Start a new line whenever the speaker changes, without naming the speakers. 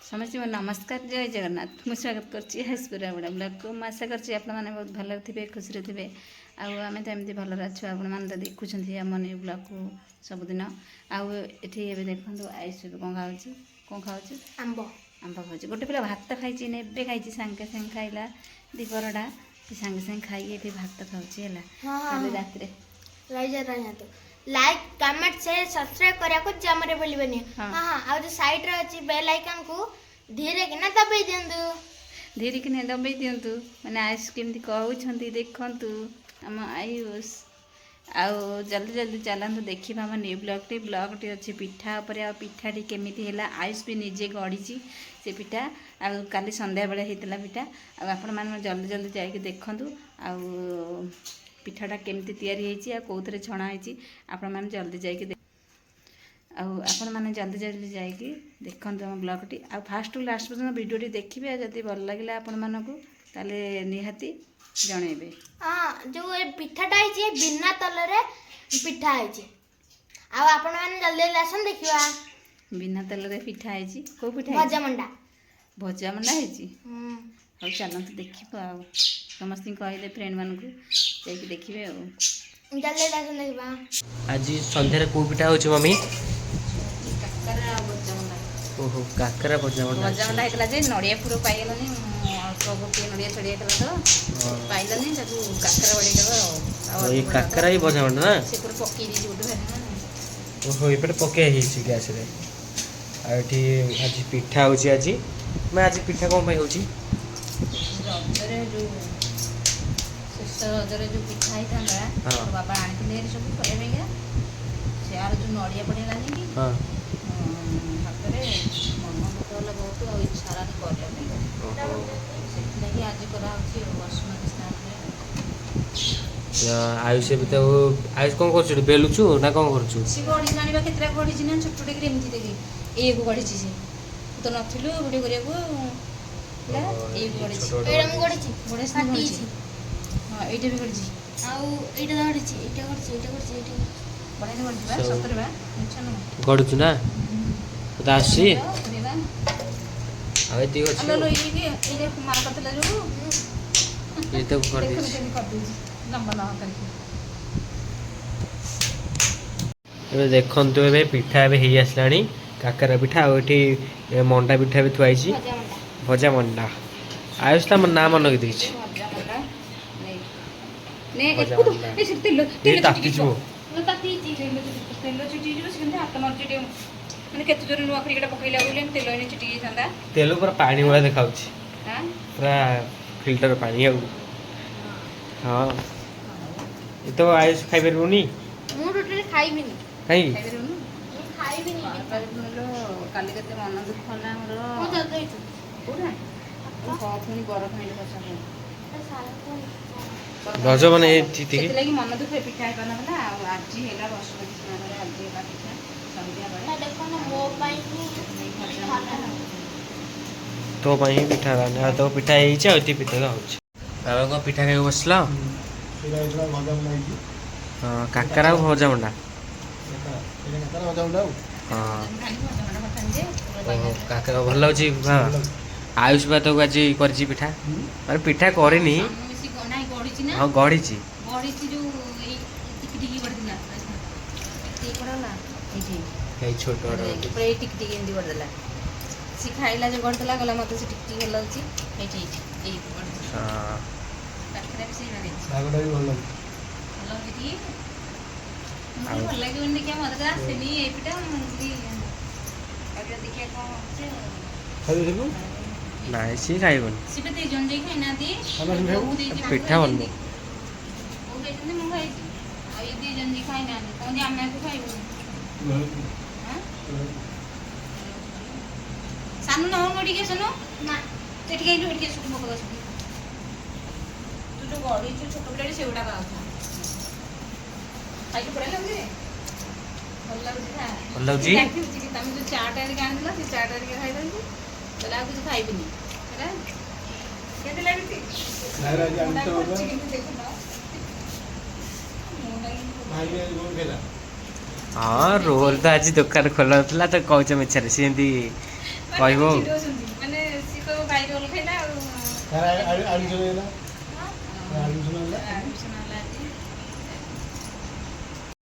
समस्त नमस्कार जय जगन्नाथ मुझे स्वागत करछि हसपुरा बड़ा ब्लॉग को मैं आशा करछि आपण माने बहुत भल थे खुशी थे आम तो एमती भल अच्छु आपण मैंने तो देखुं आम न्यू ब्लॉग को सबुदिन आठी देखो आयुष कौन खाऊँ
आंब
आंब खाऊँ गोटे पिला भात खाई ने खाई सांगे सांगे खाइला दीपरटा सांगे सांगे खाई ये भात खाऊँ
रात लाइक कमेंट शेयर सब्सक्राइब करिया को जमरे बोलिबनी हां हां आ जो साइड रे अछि बेल आइकन को धीरे कि ना दबाई दियंतु
धीरे कि ना दबाई दियंतु माने आयुष केमती कहउछंती देखंतु हम आयुष आउ जल्दी जल्दी चलतु देखा आम न्यू ब्लॉगटी अच्छी पिठा पर आ पिठाटी केमी है आयुष भी निजे गढ़ी से पिठा आ काली संध्या बेले होता पिठा आपण मैंने जल्दी जल्दी जाकि देखु आउ पिठाटा केमती तैयारी होती आ कौन छणा होती आपण मैंने जल्दी जाकि आपण मैंने जल्दी जल्दी जाकि देखु आम ब्लॉगटी आ फास्ट लास्ट पर्यटन भिडियोटी देखिए जदि भल लगे आपण मानक ताले निहाती जनइबे।
हां जो ए पिठाटा है बिना तलरे पिठा है आ आपण मैंने जल्दी जल्दी आसन देखिबा
बिना तलरे पिठा है को पिठा
भजा मंडा
है हौ चलते देखिए आ समस्त कहले फ्रेंड मानक जाकि देखिए
जल्दी जल्दी आसन देखिबा।
आज संध्यारे को पिठा होची मम्मी
काकरा भजा मंडा
ओहो काकरा भजा मंडा
होता जे नड़िया पूरा पाइगलानी अल्प गोटे नड़िया छड़िया कला तो पाइलानी काकरा बड़ी देव
ये काकरा ही भजा मंडा ना
से पूरा पकई दी गोटे भारी
ओहो ये पे पके हिची गैस रे आ एठी आज पिठा होची आज मैं आज पिठा कोन भाई होची
रजरे जो शेष रजरे जो पिठा ही था बाबा आनी सब खाइबा से यार जो नड़िया पड़ेगानी कि
हां
हाथ में मन दुख बहुत इच्छा करने से आज करा बसुमती स्नान
आयुष भी तो आयुष कौन कर बेलुचु ना कौन कर
सी गढ़ी जाना केतटा गढ़ी ना छोट छोटे एमती देखे एक गढ़ी से तो नथिलु वीडियो करिया एक गढ़ी
एडम गढ़ी
बड़े फाटी हां एटा भी गढ़ी
आउ एटा गढ़ी एटा
बड़े गढ़ी बा सतर बा अच्छा न
गढ़ुचु ना तो आसी आ एती
अच्छा लो ये मार करतला जो
ये तो कर दी
लंबा ना करके
ए देखंतु ए पिठा ए हेई आसलानी काकरा पिठा आ एठी मंडा पिठा भी थुआइची भजा मंडा आयुष ता नाम मन के देछि
ने एक तो ए से तेल
ताती छु
ताती
तेल चिटी जो से हाथ मार चिटी माने केते जोर नुआ क्रिकेट पकैला बोले तेल एने चिटी जांदा
तेल पूरा पानी वाला देखाउछि
हां
पूरा फिल्टर पानी है हां ये तो आयुष खाइ परबुनी
मु रोटी खाइबिनी
काई
खाइबिनी
काली केते मन दुख होला हमरो
मु जदैछु
पूरा पुनी बर खाइले बसा
रज माने ठीक
है लगी मन दुख पिठा बना बना आज हेला बसुमती स्नान रे आज हेला पिठा संध्या बेले
ना देखो ना मो पाई
तो पाई पिठा राना तो पिठा हेई छ अति पिठा होछ बाबा को पिठा खाइ बसला हां काकरा भजा मंडा हां काकरा भल होची हां आयुष बा तो आज करची पिठा माने पिठा करिनी हां गढ़ीची
जो टिक टिक कर दिला ये करला
ए छोट
पूरा टिक टिक इंदी कर देला सी खाइला जो गड़ देला गला मते से टिक टिक होला छी ए
हां
काकरा से ना
बागडा भी भल
हेलो दीदी मुझे भल लगे उन्हें क्या मदद आसे नहीं ए पिटा मुझे अगर देखिए कौन से
खाइ देबो नाइ सी खाइबन
सिपे ते जन जाई खाइ ना दी
पिठा बन
ओ देते मु खाइ आ ये दी जन जी खाइ ना कौन जे आमे को खाइबो हां सानु न हो के सुनो ना ते ठीक है के सुनो को तू तो गड़ी जो छोट प्लेट से उड़ा का था खाइ पड़े लगे
भल जी
तुम जो चाट आर गान दिला से चाट आर के खाइ दई चला कुछ खाइबनी हैला केते लागती नारा जी हम तो देखो ना भाई रोल खेला
हाँ रोल तो आज दुकान खोला तो कौच मिछारे सी କହିବ ଆଉ।
ମାନେ ସିଏ କହିବ ଭାଇ ରୋଲ ଖାଇଲା ଆଉ
ଆଡମିସନ ହେଲା
ଆଡମିସନ ହେଲା